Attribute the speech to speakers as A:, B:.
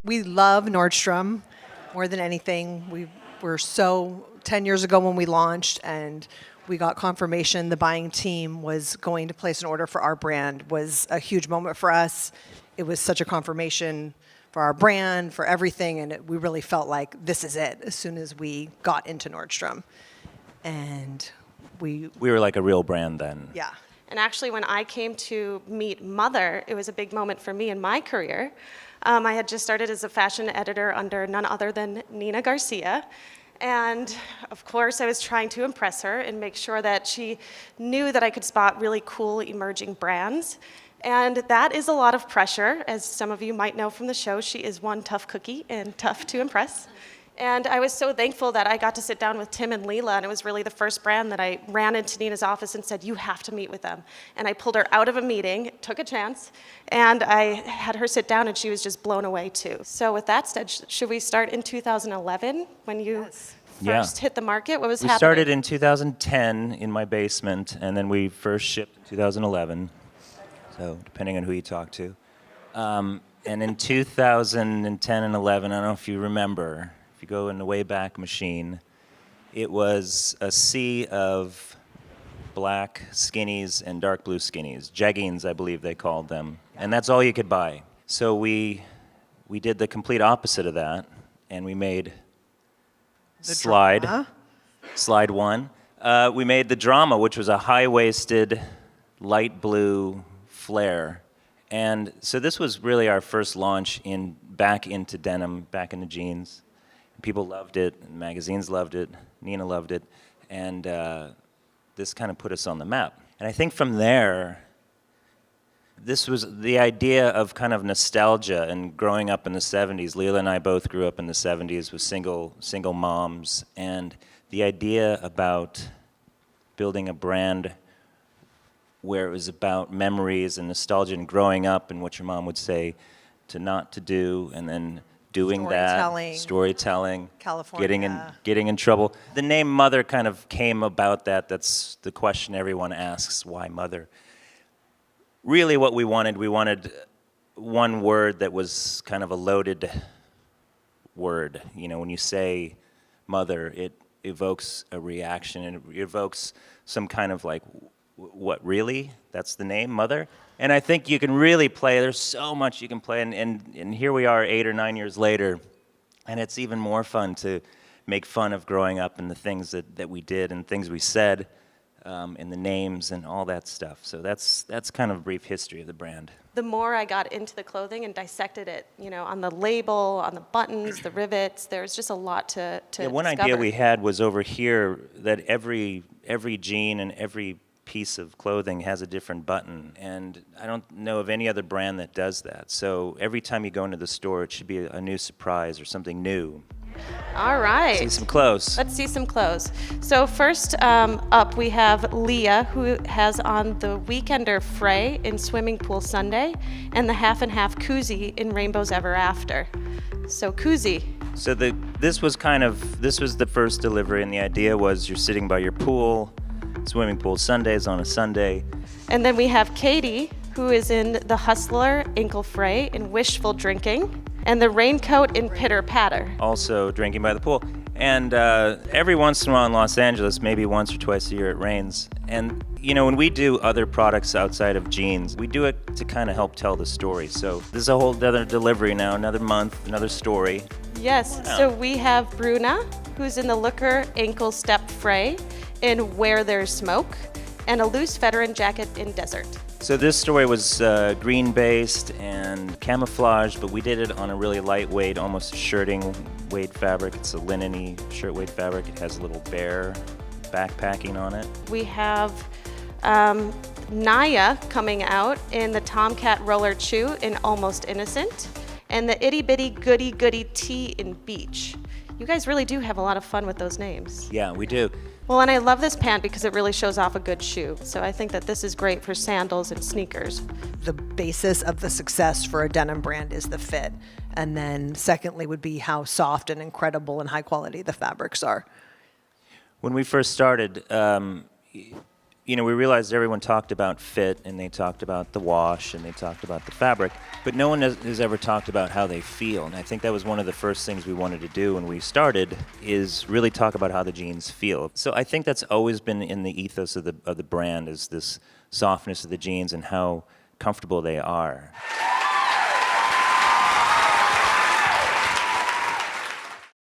A: We love Nordstrom more than anything. We were 10 years ago when we launched, and we got confirmation the buying team was going to place an order for our brand. Was a huge moment for us. It was such a confirmation for our brand, for everything, and we really felt like this is it as soon as we got into Nordstrom. And we
B: were like a real brand then.
A: Yeah.
C: And actually, when I came to meet Mother, it was a big moment for me in my career. I had just started as a fashion editor under none other than Nina Garcia. And of course, I was trying to impress her and make sure that she knew that I could spot really cool emerging brands. And that is a lot of pressure. As some of you might know from the show, she is one tough cookie and tough to impress. And I was so thankful that I got to sit down with Tim and Leela, and it was really the first brand that I ran into Nina's office and said, you have to meet with them. And I pulled her out of a meeting, took a chance, and I had her sit down, and she was just blown away too. So with that said, should we start in 2011 when you first hit the market? What was happening?
B: We started in 2010 in my basement, and then we first shipped in 2011, so depending on who you talk to. And in 2010 and 11, I don't know if you remember, if you go in the Wayback Machine, it was a sea of black skinnies and dark blue skinnies. Jeggings, I believe they called them. And that's all you could buy. So we did the complete opposite of that, and we made Slide 1. We made the Drama, which was a high-waisted, light blue flare. And so this was really our first launch back into denim, back into jeans. People loved it, magazines loved it, Nina loved it, and this kind of put us on the map. And I think from there, this was the idea of kind of nostalgia and growing up in the 70s. Leela and I both grew up in the 70s with single moms, and the idea about building a brand where it was about memories and nostalgia and growing up and what your mom would say not to do, and then doing storytelling,
A: California.
B: getting in trouble. The name Mother kind of came about that. That's the question everyone asks, why Mother? Really what we wanted one word that was kind of a loaded word. You know, when you say Mother, it evokes a reaction, and it evokes some kind of like, what, really? That's the name, Mother? And I think you can really play. There's so much you can play. And here we are 8 or 9 years later, and it's even more fun to make fun of growing up and the things that we did and things we said and the names and all that stuff. So that's kind of a brief history of the brand.
C: The more I got into the clothing and dissected it, you know, on the label, on the buttons, the rivets, there's just a lot to
B: one
C: discover.
B: idea we had was over here that every jean and every piece of clothing has a different button, and I don't know of any other brand that does that. So every time you go into the store, it should be a new surprise or something new.
C: All right.
B: See some clothes.
C: Let's see some clothes. So first up, we have Leah, who has on the Weekender Frey in Swimming Pool Sunday and the Half and Half koozie in Rainbows Ever After. So koozie.
B: So this was the first delivery, and the idea was you're sitting by your pool, Swimming Pool Sundays on a Sunday.
C: And then we have Katie, who is in the Hustler Ankle Fray in Wishful Drinking, and the Raincoat in Pitter Patter.
B: Also drinking by the pool. And every once in a while in Los Angeles, maybe once or twice a year, it rains. And you know, when we do other products outside of jeans, we do it to kind of help tell the story. So this is a whole other delivery now, another month, another story.
C: Yes, so we have Bruna, who's in the Looker Ankle Step Fray in Where There's Smoke, and a loose veteran jacket in Desert.
B: So this story was green-based and camouflaged, but we did it on a really lightweight, almost shirting weight fabric. It's a linen-y shirtweight fabric. It has a little bear backpacking on it.
C: We have Naya coming out in the Tomcat Roller Chew in Almost Innocent, and the Itty Bitty Goody Goody Tea in Beach. You guys really do have a lot of fun with those names.
B: Yeah, we do.
C: Well, and I love this pant because it really shows off a good shoe. So I think that this is great for sandals and sneakers.
A: The basis of the success for a denim brand is the fit. And then secondly would be how soft and incredible and high quality the fabrics are.
B: When we first started, you we realized everyone talked about fit, and they talked about the wash, and they talked about the fabric, but no one has ever talked about how they feel. And I think that was one of the first things we wanted to do when we started, is really talk about how the jeans feel. So I think that's always been in the ethos of the brand, is this softness of the jeans and how comfortable they are.